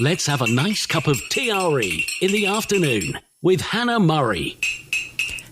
Let's have a nice cup of TRE in the afternoon with Hannah Murray.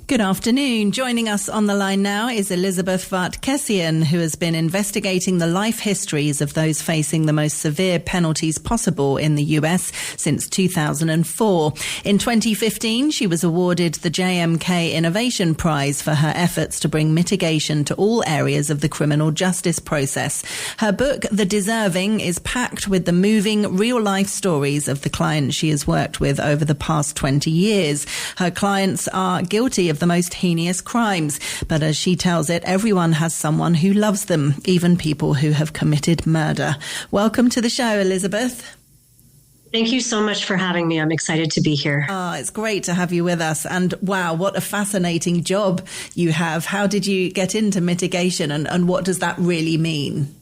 Good afternoon. Joining us on the line now is Elizabeth Vartkessian, who has been investigating the life histories of those facing the most severe penalties possible in the US since 2004. In 2015, she was awarded the JMK Innovation Prize for her efforts to bring mitigation to all areas of the criminal justice process. Her book, The Deserving, is packed with the moving real-life stories of the clients she has worked with over the past 20 years. Her clients are guilty of the most heinous crimes, but as she tells it, everyone has someone who loves them, even people who have committed murder. Welcome to the show, Elizabeth. Thank you so much for having me. I'm excited to be here. It's great to have you with us. And wow, what a fascinating job you have. How did you get into mitigation and what does that really mean?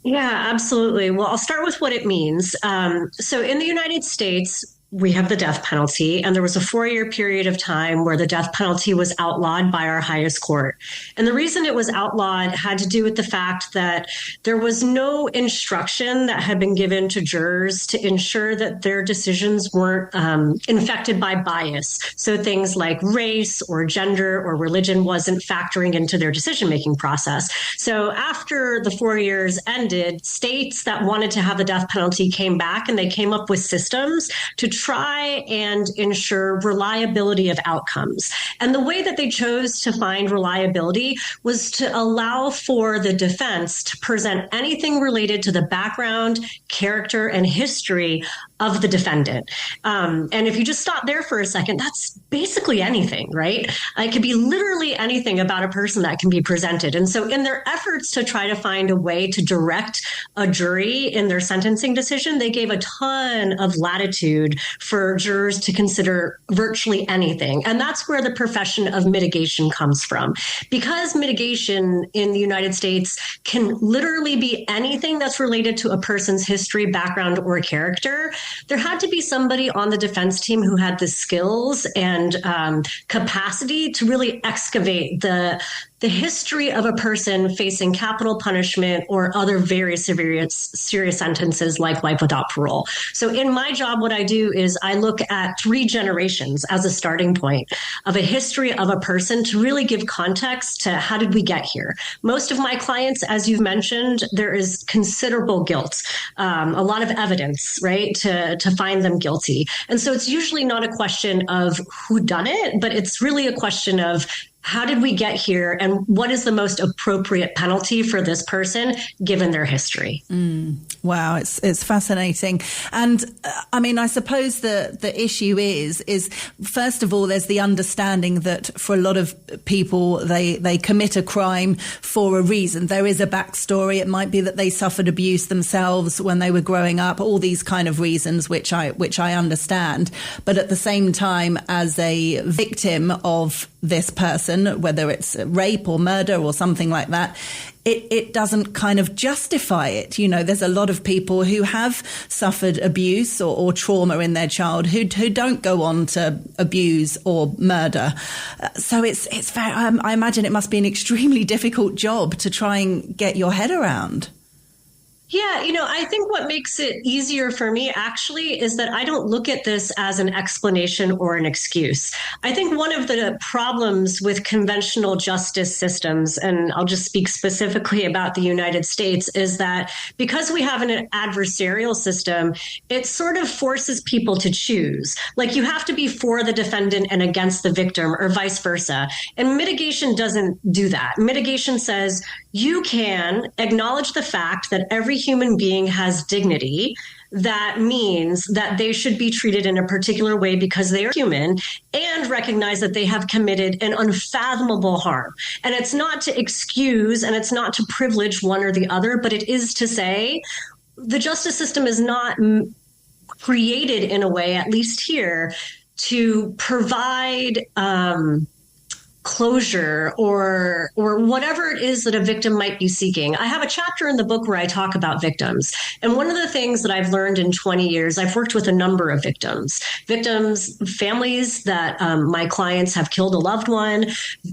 Yeah, absolutely. Well, I'll start with what it means. So in the United States, we have the death penalty, and there was a 4-year period of time where the death penalty was outlawed by our highest court. And the reason it was outlawed had to do with the fact that there was no instruction that had been given to jurors to ensure that their decisions weren't infected by bias. So things like race or gender or religion wasn't factoring into their decision-making process. So after the 4 years ended, states that wanted to have the death penalty came back and they came up with systems to try and ensure reliability of outcomes. And the way that they chose to find reliability was to allow for the defense to present anything related to the background, character, and history of the defendant. And if you just stop there for a second, that's basically anything, right? It could be literally anything about a person that can be presented. And so in their efforts to try to find a way to direct a jury in their sentencing decision, they gave a ton of latitude for jurors to consider virtually anything. And that's where the profession of mitigation comes from. Because mitigation in the United States can literally be anything that's related to a person's history, background, or character, there had to be somebody on the defense team who had the skills and capacity to really excavate the history of a person facing capital punishment or other very serious sentences like life without parole. So in my job, what I do is I look at 3 generations as a starting point of a history of a person to really give context to how did we get here. Most of my clients, as you've mentioned, there is considerable guilt, a lot of evidence, right, to find them guilty. And so it's usually not a question of who done it, but it's really a question of how did we get here and what is the most appropriate penalty for this person given their history? Wow, it's fascinating. And I mean, I suppose the issue is first of all, there's the understanding that for a lot of people, they commit a crime for a reason. There is a backstory. It might be that they suffered abuse themselves when they were growing up, all these kind of reasons, which I understand. But at the same time, as a victim of this person, whether it's rape or murder or something like that, it doesn't kind of justify it. You know, there's a lot of people who have suffered abuse or trauma in their childhood who don't go on to abuse or murder. So it's very, I imagine it must be an extremely difficult job to try and get your head around. Yeah, I think what makes it easier for me actually is that I don't look at this as an explanation or an excuse. I think one of the problems with conventional justice systems, and I'll just speak specifically about the United States, is that because we have an adversarial system, it sort of forces people to choose. Like you have to be for the defendant and against the victim or vice versa. And mitigation doesn't do that. Mitigation says you can acknowledge the fact that every human being has dignity. That means that they should be treated in a particular way because they are human, and recognize that they have committed an unfathomable harm. And it's not to excuse and it's not to privilege one or the other, but it is to say the justice system is not created in a way, at least here, to provide closure or whatever it is that a victim might be seeking. I have a chapter in the book where I talk about victims. And one of the things that I've learned in 20 years, I've worked with a number of victims, families that my clients have killed a loved one,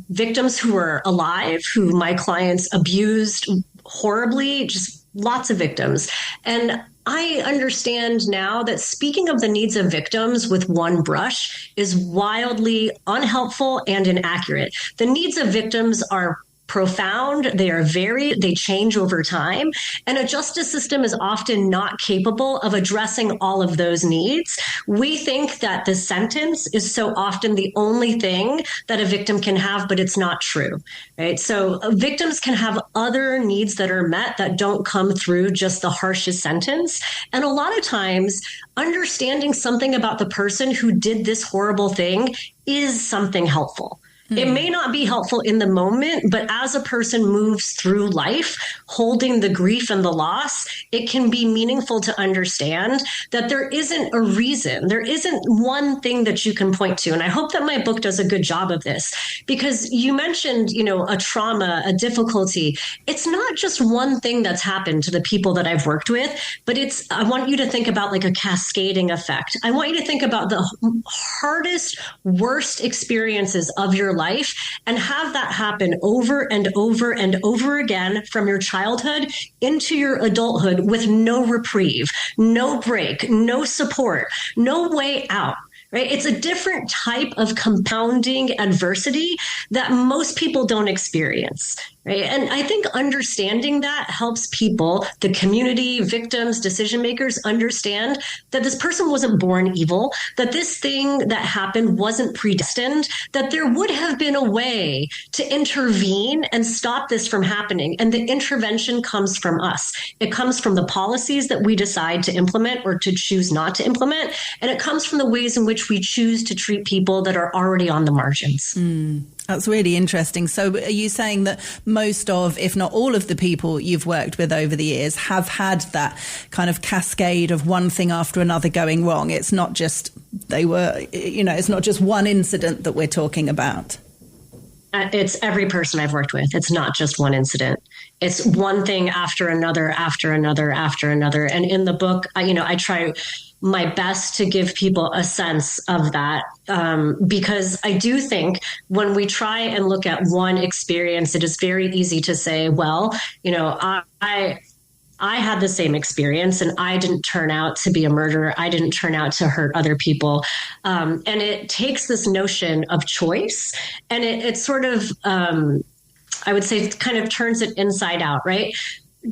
victims who are alive, who my clients abused horribly, just lots of victims. And I understand now that speaking of the needs of victims with one brush is wildly unhelpful and inaccurate. The needs of victims are profound, they are varied, they change over time, and a justice system is often not capable of addressing all of those needs. We think that the sentence is so often the only thing that a victim can have, but it's not true, right? So victims can have other needs that are met that don't come through just the harshest sentence. And a lot of times, understanding something about the person who did this horrible thing is something helpful. It may not be helpful in the moment, but as a person moves through life, holding the grief and the loss, it can be meaningful to understand that there isn't a reason. There isn't one thing that you can point to. And I hope that my book does a good job of this, because you mentioned, a trauma, a difficulty. It's not just one thing that's happened to the people that I've worked with, but I want you to think about like a cascading effect. I want you to think about the hardest, worst experiences of your life and have that happen over and over and over again from your childhood into your adulthood with no reprieve, no break, no support, no way out. Right? It's a different type of compounding adversity that most people don't experience. Right. And I think understanding that helps people, the community, victims, decision makers understand that this person wasn't born evil, that this thing that happened wasn't predestined, that there would have been a way to intervene and stop this from happening. And the intervention comes from us. It comes from the policies that we decide to implement or to choose not to implement. And it comes from the ways in which we choose to treat people that are already on the margins. That's really interesting. So are you saying that most of, if not all of the people you've worked with over the years have had that kind of cascade of one thing after another going wrong? It's not just it's not just one incident that we're talking about. It's every person I've worked with. It's not just one incident. It's one thing after another, after another, after another. And in the book, I try my best to give people a sense of that, because I do think when we try and look at one experience, it is very easy to say, well, I had the same experience and I didn't turn out to be a murderer. I didn't turn out to hurt other people. And it takes this notion of choice and it sort of, I would say, kind of turns it inside out, right?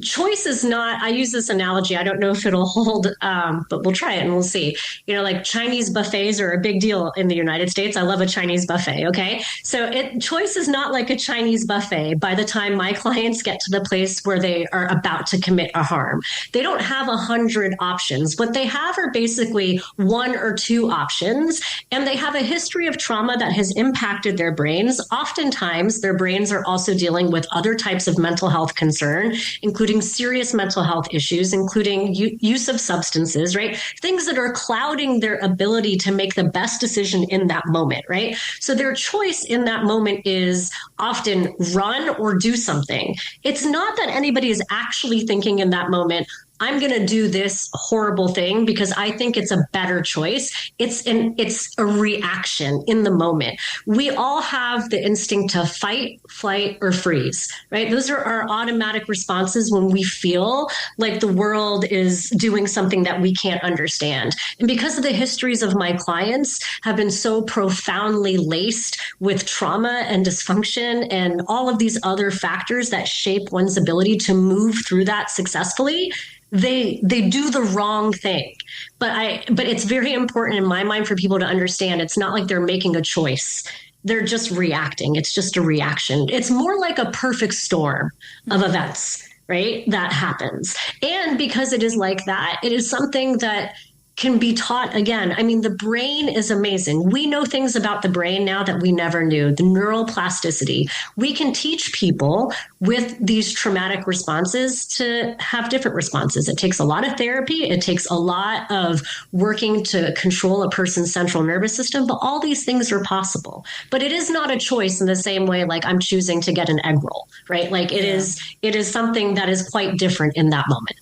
Choice is not, I use this analogy, I don't know if it'll hold, but we'll try it and we'll see. Like Chinese buffets are a big deal in the United States. I love a Chinese buffet, okay? So choice is not like a Chinese buffet by the time my clients get to the place where they are about to commit a harm. They don't have 100 options. What they have are basically one or two options, and they have a history of trauma that has impacted their brains. Oftentimes, their brains are also dealing with other types of mental health concern, including serious mental health issues, including use of substances, right? Things that are clouding their ability to make the best decision in that moment, right? So their choice in that moment is often run or do something. It's not that anybody is actually thinking in that moment, I'm going to do this horrible thing because I think it's a better choice. It's a reaction in the moment. We all have the instinct to fight, flight, or freeze, right? Those are our automatic responses when we feel like the world is doing something that we can't understand. And because of the histories of my clients have been so profoundly laced with trauma and dysfunction and all of these other factors that shape one's ability to move through that successfully, they do the wrong thing. But it's very important in my mind for people to understand it's not like they're making a choice. They're just reacting. It's just a reaction. It's more like a perfect storm of events, right? That happens. And because it is like that, it is something that can be taught again. I mean, the brain is amazing. We know things about the brain now that we never knew. The neuroplasticity. We can teach people with these traumatic responses to have different responses. It takes a lot of therapy. It takes a lot of working to control a person's central nervous system, but all these things are possible. But it is not a choice in the same way like I'm choosing to get an egg roll, right? Like it is something that is quite different in that moment.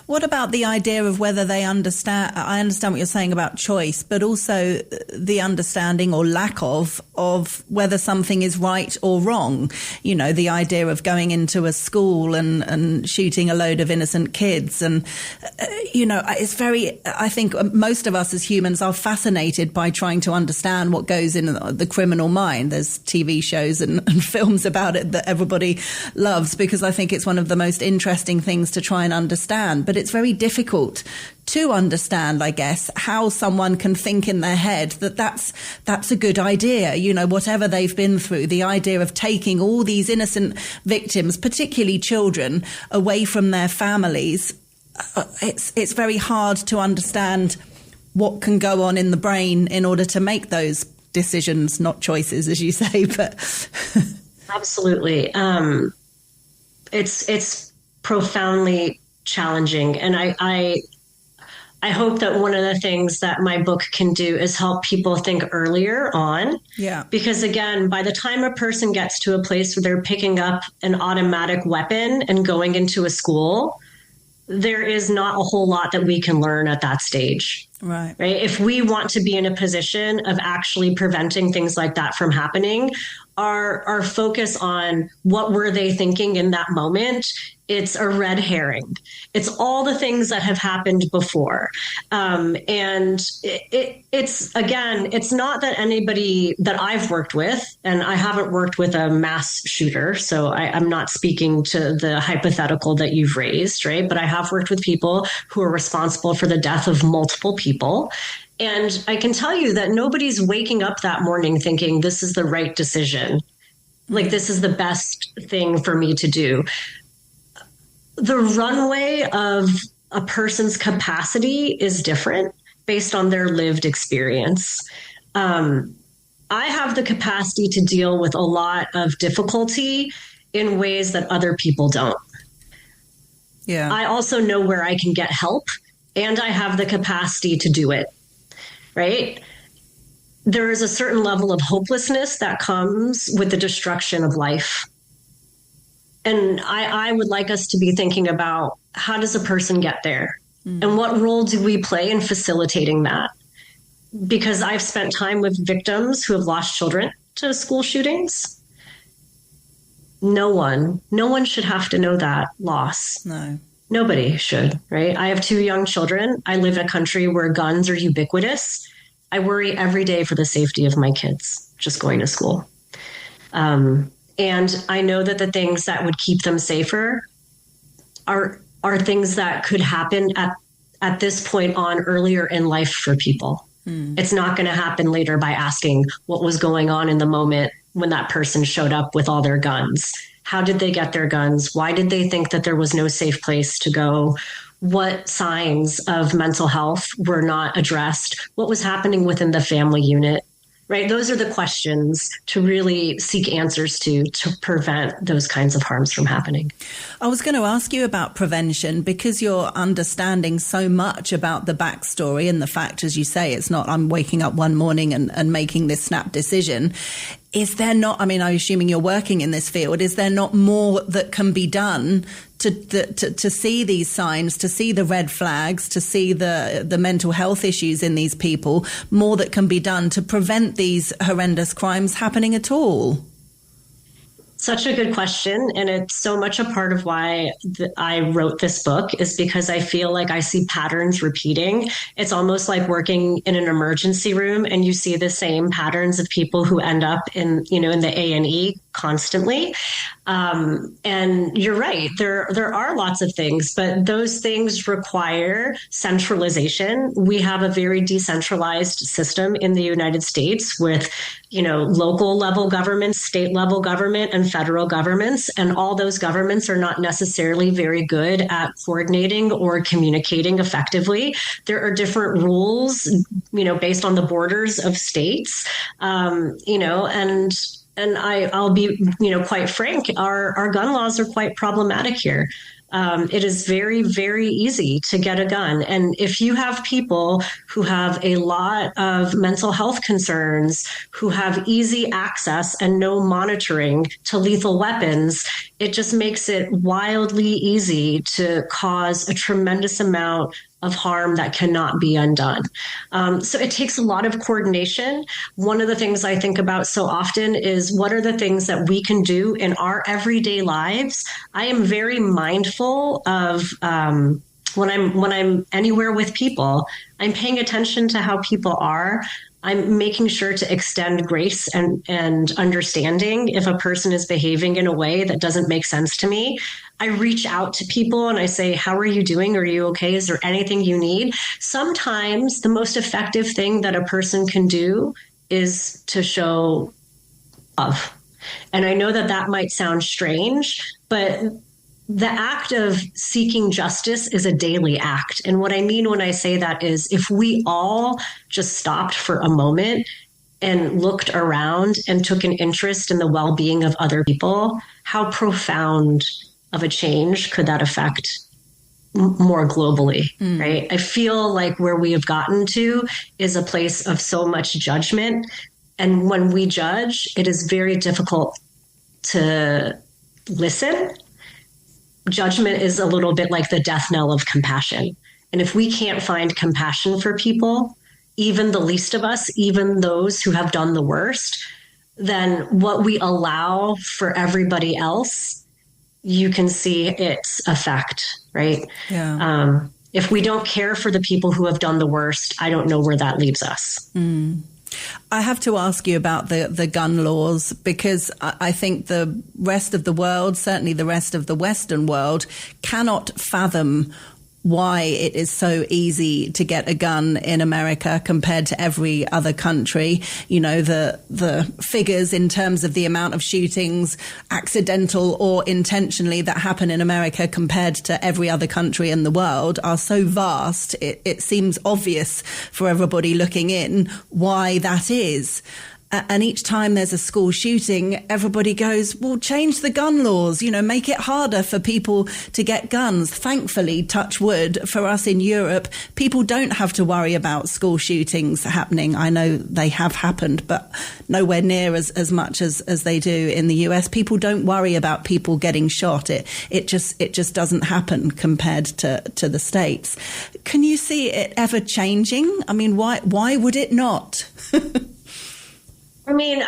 What about the idea of whether they understand understand what you're saying about choice, but also the understanding or lack of whether something is right or wrong. You know, the idea of going into a school and shooting a load of innocent kids. And, you know, I think most of us as humans are fascinated by trying to understand what goes in the criminal mind. There's TV shows and films about it that everybody loves, because I think it's one of the most interesting things to try and understand. But it's very difficult to understand, I guess, how someone can think in their head that that's a good idea. You know, whatever they've been through, the idea of taking all these innocent victims, particularly children, away from their families. It's very hard to understand what can go on in the brain in order to make those decisions, not choices, as you say. But absolutely, it's profoundly challenging, and I hope that one of the things that my book can do is help people think earlier on. Yeah. Because again, by the time a person gets to a place where they're picking up an automatic weapon and going into a school, there is not a whole lot that we can learn at that stage. Right. If we want to be in a position of actually preventing things like that from happening, our focus on what were they thinking in that moment, it's a red herring. It's all the things that have happened before. And it's not that anybody that I've worked with, and I haven't worked with a mass shooter, so I'm not speaking to the hypothetical that you've raised, right? But I have worked with people who are responsible for the death of multiple people. And I can tell you that nobody's waking up that morning thinking this is the right decision. Like, this is the best thing for me to do. The runway of a person's capacity is different based on their lived experience. I have the capacity to deal with a lot of difficulty in ways that other people don't. Yeah. I also know where I can get help, and I have the capacity to do it. Right? There is a certain level of hopelessness that comes with the destruction of life. And I would like us to be thinking about, how does a person get there? And what role do we play in facilitating that? Because I've spent time with victims who have lost children to school shootings. No one should have to know that loss. No. Nobody should, right? I have 2 young children. I live in a country where guns are ubiquitous. I worry every day for the safety of my kids just going to school. And I know that the things that would keep them safer are things that could happen at this point on earlier in life for people. It's not going to happen later by asking what was going on in the moment when that person showed up with all their guns. How did they get their guns? Why did they think that there was no safe place to go? What signs of mental health were not addressed? What was happening within the family unit? Right? Those are the questions to really seek answers to prevent those kinds of harms from happening. I was going to ask you about prevention, because you're understanding so much about the backstory and the fact, as you say, it's not I'm waking up one morning and making this snap decision. Is there not, I mean, I'm assuming you're working in this field, is there not more that can be done to see these signs, to see the red flags, to see the mental health issues in these people, more that can be done to prevent these horrendous crimes happening at all? Such a good question. And it's so much a part of why I wrote this book, is because I feel like I see patterns repeating. It's almost like working in an emergency room and you see the same patterns of people who end up in the A&E constantly. And you're right, there are lots of things, but those things require centralization. We have a very decentralized system in the United States with, local level governments, state level government, and federal governments. And all those governments are not necessarily very good at coordinating or communicating effectively. There are different rules, based on the borders of states, and I'll be, quite frank, our gun laws are quite problematic here. It is very, very easy to get a gun. And if you have people who have a lot of mental health concerns, who have easy access and no monitoring to lethal weapons, it just makes it wildly easy to cause a tremendous amount of harm that cannot be undone. So it takes a lot of coordination. One of the things I think about so often is what are the things that we can do in our everyday lives? I am very mindful of when I'm anywhere with people, I'm paying attention to how people are. I'm making sure to extend grace and understanding if a person is behaving in a way that doesn't make sense to me. I reach out to people and I say, how are you doing? Are you okay? Is there anything you need? Sometimes the most effective thing that a person can do is to show love. And I know that that might sound strange, but the act of seeking justice is a daily act. And what I mean when I say that is if we all just stopped for a moment and looked around and took an interest in the well-being of other people, how profound of a change could that affect more globally, right? I feel like where we have gotten to is a place of so much judgment. And when we judge, it is very difficult to listen. Judgment is a little bit like the death knell of compassion. And if we can't find compassion for people, even the least of us, even those who have done the worst, then what we allow for everybody else, you can see its effect, right? Yeah. If we don't care for the people who have done the worst, I don't know where that leaves us. I have to ask you about the gun laws, because I think the rest of the world, certainly the rest of the Western world, cannot fathom why it is so easy to get a gun in America compared to every other country. You know, the figures in terms of the amount of shootings, accidental or intentionally, that happen in America compared to every other country in the world are so vast. It seems obvious for everybody looking in why that is. And each time there's a school shooting, everybody goes, well, change the gun laws, make it harder for people to get guns. Thankfully, touch wood, for us in Europe, people don't have to worry about school shootings happening. I know they have happened, but nowhere near as much as they do in the US. People don't worry about people getting shot. It just doesn't happen compared to the States. Can you see it ever changing? I mean, why would it not? I mean,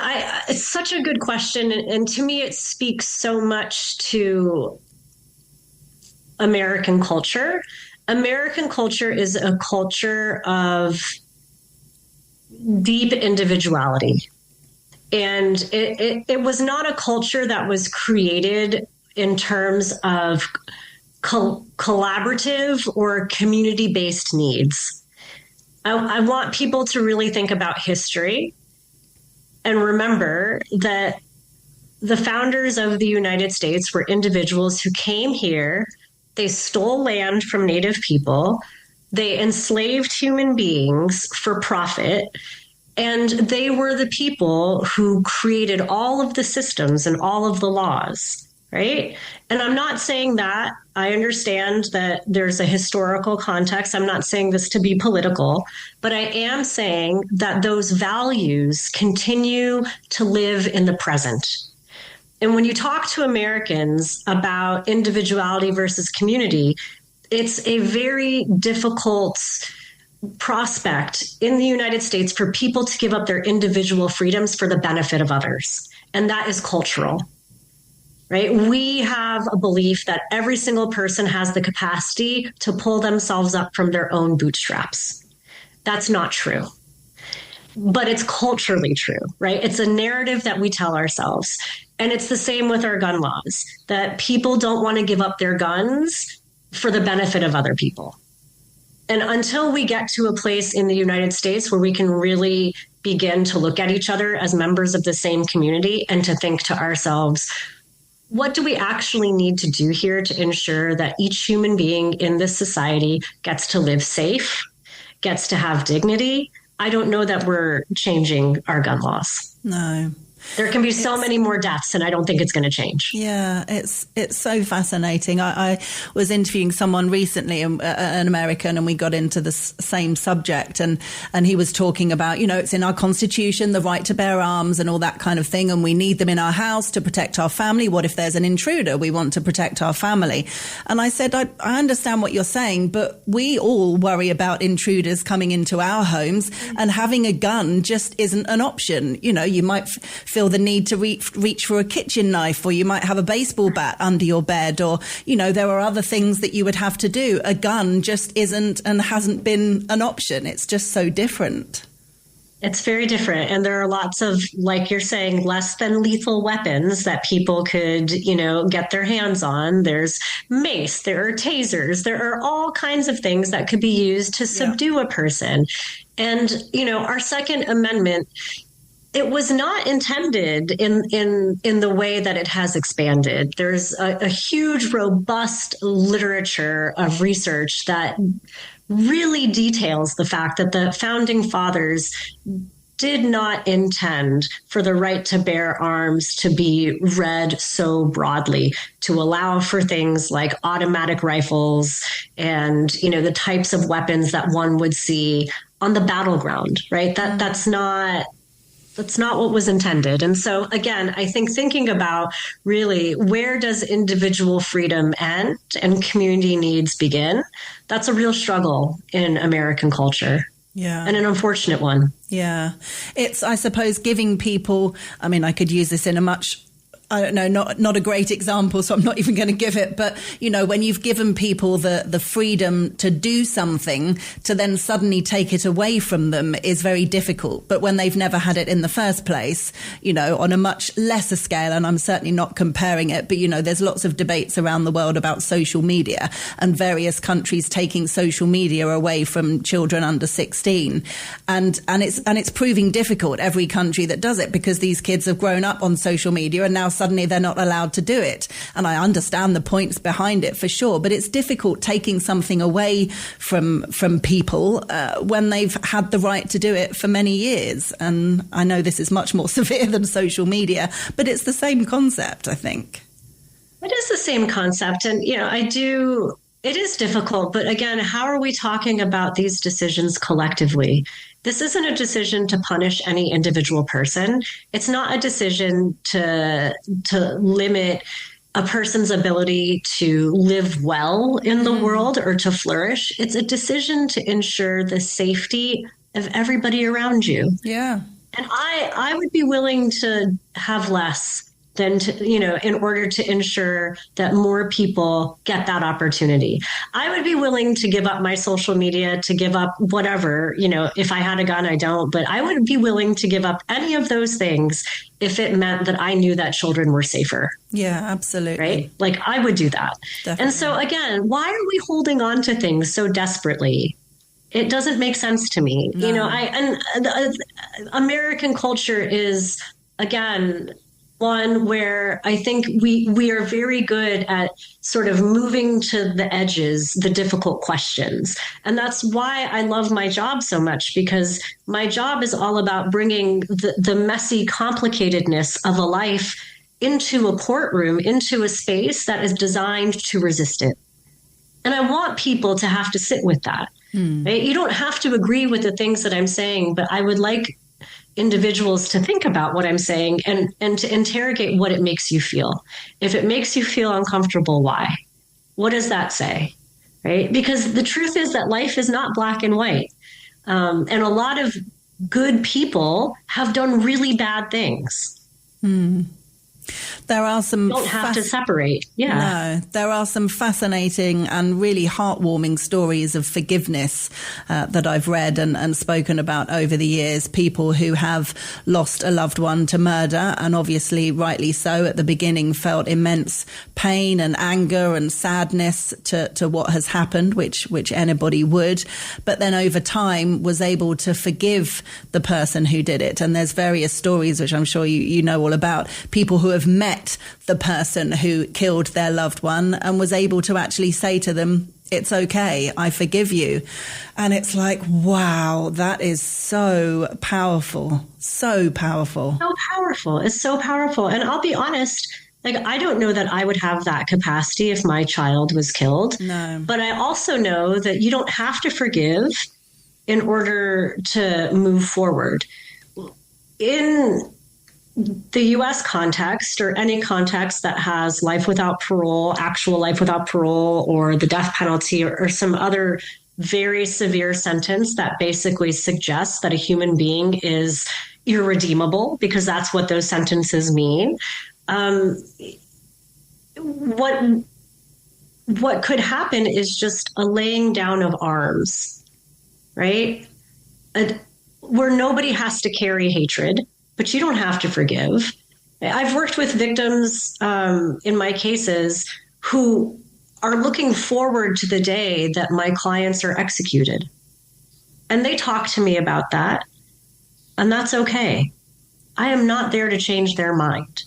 it's such a good question. And to me, it speaks so much to American culture. American culture is a culture of deep individuality. And it was not a culture that was created in terms of collaborative or community-based needs. I want people to really think about history and remember that the founders of the United States were individuals who came here, they stole land from Native people, they enslaved human beings for profit, and they were the people who created all of the systems and all of the laws, right? And I'm not saying that. I understand that there's a historical context. I'm not saying this to be political, but I am saying that those values continue to live in the present. And when you talk to Americans about individuality versus community, it's a very difficult prospect in the United States for people to give up their individual freedoms for the benefit of others. And that is cultural. Right? We have a belief that every single person has the capacity to pull themselves up from their own bootstraps. That's not true. But it's culturally true, right? It's a narrative that we tell ourselves. And it's the same with our gun laws, that people don't want to give up their guns for the benefit of other people. And until we get to a place in the United States where we can really begin to look at each other as members of the same community and to think to ourselves, what do we actually need to do here to ensure that each human being in this society gets to live safe, gets to have dignity? I don't know that we're changing our gun laws. No. There can be so many more deaths, and I don't think it's going to change. Yeah, it's so fascinating. I was interviewing someone recently, an American, and we got into the same subject, and he was talking about, it's in our constitution, the right to bear arms and all that kind of thing, and we need them in our house to protect our family. What if there's an intruder? We want to protect our family. And I said, I understand what you're saying, but we all worry about intruders coming into our homes, and having a gun just isn't an option. You might feel the need to reach for a kitchen knife, or you might have a baseball bat under your bed, or there are other things that you would have to do. A gun just isn't and hasn't been an option. It's just so different. It's very different. And there are lots of, like you're saying, less than lethal weapons that people could, get their hands on. There's mace, there are tasers, there are all kinds of things that could be used to subdue a person. And, our Second Amendment, it was not intended in the way that it has expanded. There's a huge, robust literature of research that really details the fact that the founding fathers did not intend for the right to bear arms to be read so broadly, to allow for things like automatic rifles and, the types of weapons that one would see on the battleground, right? That's not what was intended. And so, again, I think thinking about really where does individual freedom end and community needs begin, that's a real struggle in American culture. Yeah. And an unfortunate one. Yeah. It's, I suppose, giving people, I could use this in a much, I don't know, not a great example, so I'm not even going to give it. But, when you've given people the freedom to do something, to then suddenly take it away from them is very difficult. But when they've never had it in the first place, on a much lesser scale, and I'm certainly not comparing it, but, there's lots of debates around the world about social media and various countries taking social media away from children under 16. And it's proving difficult, every country that does it, because these kids have grown up on social media and now suddenly they're not allowed to do it. And I understand the points behind it for sure, but it's difficult taking something away from people when they've had the right to do it for many years. And I know this is much more severe than social media, but it's the same concept, I think. It is the same concept. And, it is difficult. But again, how are we talking about these decisions collectively? This isn't a decision to punish any individual person. It's not a decision to limit a person's ability to live well in the world or to flourish. It's a decision to ensure the safety of everybody around you. Yeah. And I would be willing to have less than in order to ensure that more people get that opportunity. I would be willing to give up my social media, to give up whatever, if I had a gun, I don't, but I would be willing to give up any of those things if it meant that I knew that children were safer. Yeah, absolutely. Right? Like I would do that. Definitely. And so again, why are we holding on to things so desperately? It doesn't make sense to me. No. American culture is, again, one where I think we are very good at sort of moving to the edges, the difficult questions. And that's why I love my job so much, because my job is all about bringing the messy complicatedness of a life into a courtroom, into a space that is designed to resist it. And I want people to have to sit with that. Right? You don't have to agree with the things that I'm saying, but I would like individuals to think about what I'm saying and to interrogate what it makes you feel. If it makes you feel uncomfortable, why? What does that say? Right? Because the truth is that life is not black and white. And a lot of good people have done really bad things. There are some... You don't have to separate. Yeah. No, there are some fascinating and really heartwarming stories of forgiveness that I've read and spoken about over the years. People who have lost a loved one to murder, and obviously rightly so at the beginning felt immense pain and anger and sadness to what has happened, which anybody would. But then over time was able to forgive the person who did it. And there's various stories, which I'm sure you know all about, people who have met the person who killed their loved one and was able to actually say to them, it's okay, I forgive you. And it's like, wow, that is so powerful. So powerful. So powerful. It's so powerful. And I'll be honest, like, I don't know that I would have that capacity if my child was killed. No. But I also know that you don't have to forgive in order to move forward. In the US context, or any context that has life without parole, actual life without parole, or the death penalty, or some other very severe sentence that basically suggests that a human being is irredeemable, because that's what those sentences mean. What could happen is just a laying down of arms, right? Where nobody has to carry hatred, but you don't have to forgive. I've worked with victims in my cases who are looking forward to the day that my clients are executed. And they talk to me about that. And that's okay. I am not there to change their mind.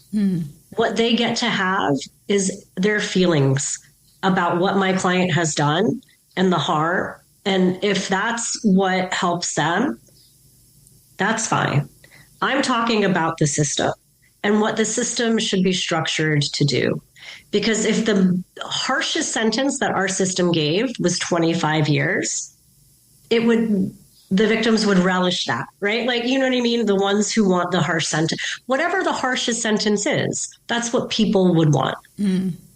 What they get to have is their feelings about what my client has done and the harm. And if that's what helps them, that's fine. I'm talking about the system and what the system should be structured to do. Because if the harshest sentence that our system gave was 25 years, the victims would relish that, right? Like, you know what I mean? The ones who want the harsh sentence, whatever the harshest sentence is, that's what people would want.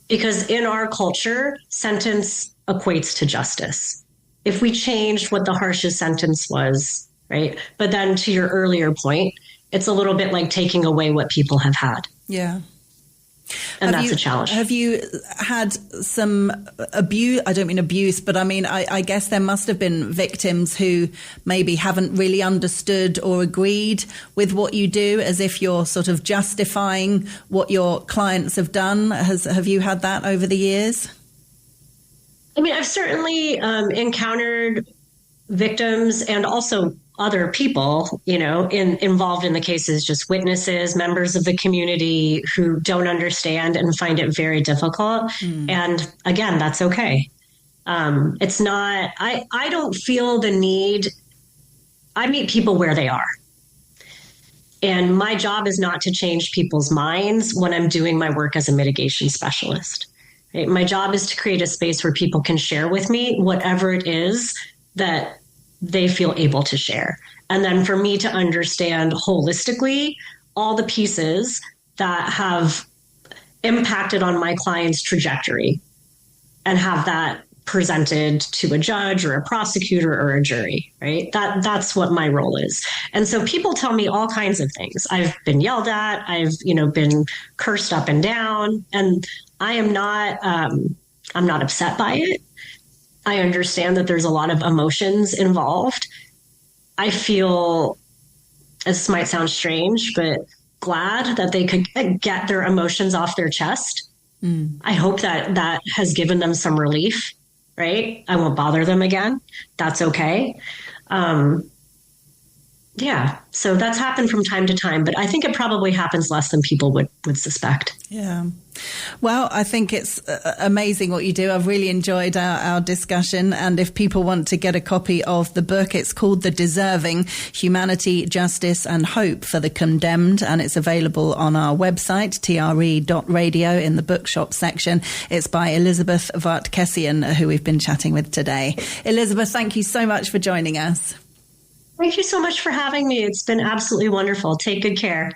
Because in our culture, sentence equates to justice. If we changed what the harshest sentence was, right? But then to your earlier point, it's a little bit like taking away what people have had. Yeah. And that's a challenge. Have you had some abuse? I don't mean abuse, but I mean, I guess there must have been victims who maybe haven't really understood or agreed with what you do, as if you're sort of justifying what your clients have done. Have you had that over the years? I mean, I've certainly encountered victims and also other people, involved in the cases, just witnesses, members of the community who don't understand and find it very difficult. And again, that's okay. It's not, I don't feel the need. I meet people where they are. And my job is not to change people's minds when I'm doing my work as a mitigation specialist. Right? My job is to create a space where people can share with me whatever it is that they feel able to share. And then for me to understand holistically all the pieces that have impacted on my client's trajectory and have that presented to a judge or a prosecutor or a jury, right? That's what my role is. And so people tell me all kinds of things. I've been yelled at, I've, been cursed up and down, and I'm not upset by it. I understand that there's a lot of emotions involved. I feel, this might sound strange, but glad that they could get their emotions off their chest. I hope that has given them some relief, right? I won't bother them again. That's okay. Yeah. So that's happened from time to time, but I think it probably happens less than people would suspect. Yeah. Well, I think it's amazing what you do. I've really enjoyed our discussion. And if people want to get a copy of the book, it's called The Deserving: Humanity, Justice and Hope for the Condemned. And it's available on our website, TRE.radio, in the bookshop section. It's by Elizabeth Vartkessian, who we've been chatting with today. Elizabeth, thank you so much for joining us. Thank you so much for having me. It's been absolutely wonderful. Take good care.